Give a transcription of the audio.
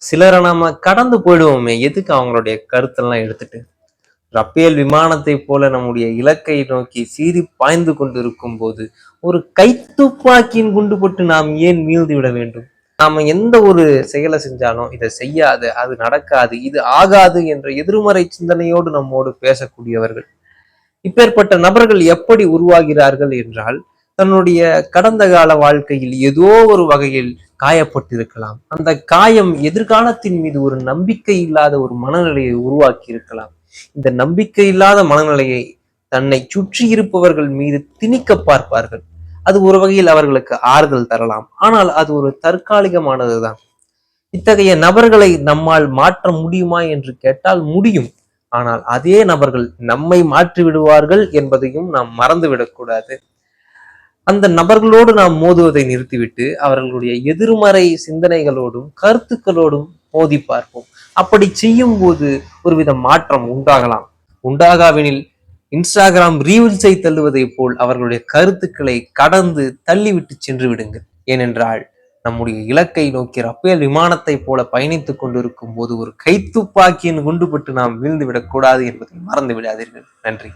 சிலரை நாம கடந்து போயிடுவோமே, எதுக்கு அவங்களுடைய கருத்தெல்லாம் எடுத்துட்டு? ரஃபேல் விமானத்தை போல நம்முடைய இலக்கை நோக்கி சீறி பாய்ந்து கொண்டிருக்கும் போது ஒரு கைத்துப்பாக்கியின் குண்டு போட்டு நாம் ஏன் மீழ்ந்து விட வேண்டும்? நாம எந்த ஒரு செயலை செஞ்சாலும் இதை செய்யாது, அது நடக்காது, இது ஆகாது என்ற எதிர்மறை சிந்தனையோடு நம்மோடு பேசக்கூடியவர்கள். இப்பேற்பட்ட நபர்கள் எப்படி உருவாகிறார்கள் என்றால், தன்னுடைய கடந்த கால வாழ்க்கையில் ஏதோ ஒரு வகையில் காயப்பட்டிருக்கலாம். அந்த காயம் எதிர்காலத்தின் மீது ஒரு நம்பிக்கை இல்லாத ஒரு மனநிலையை உருவாக்கி இருக்கலாம். இந்த நம்பிக்கை இல்லாத மனநிலையை தன்னை சுற்றி இருப்பவர்கள் மீது திணிக்க பார்ப்பார்கள். அது ஒரு வகையில் அவர்களுக்கு ஆறுதல் தரலாம். ஆனால் அது ஒரு தற்காலிகமானதுதான். இத்தகைய நபர்களை நம்மால் மாற்ற முடியுமா என்று கேட்டால் முடியும். ஆனால் அதே நபர்கள் நம்மை மாற்றி விடுவார்கள் என்பதையும் நாம் மறந்துவிடக்கூடாது. அந்த நபர்களோடு நாம் மோதுவதை நிறுத்திவிட்டு அவர்களுடைய எதிர்மறை சிந்தனைகளோடும் கருத்துக்களோடும் மோதி பார்ப்போம். அப்படி செய்யும் போது ஒருவித மாற்றம் உண்டாகலாம். உண்டாகாவினில் இன்ஸ்டாகிராம் ரீல்ஸை தள்ளுவதை போல் அவர்களுடைய கருத்துக்களை கடந்து தள்ளிவிட்டு சென்று விடுங்கள். ஏனென்றால் நம்முடைய இலக்கை நோக்கி ரஃபேல் விமானத்தை போல பயணித்துக் கொண்டிருக்கும் போது ஒரு கைத்துப்பாக்கியின் குண்டுபட்டு நாம் வீழ்ந்து விடக்கூடாது என்பதை மறந்து விடாதீர்கள். நன்றி.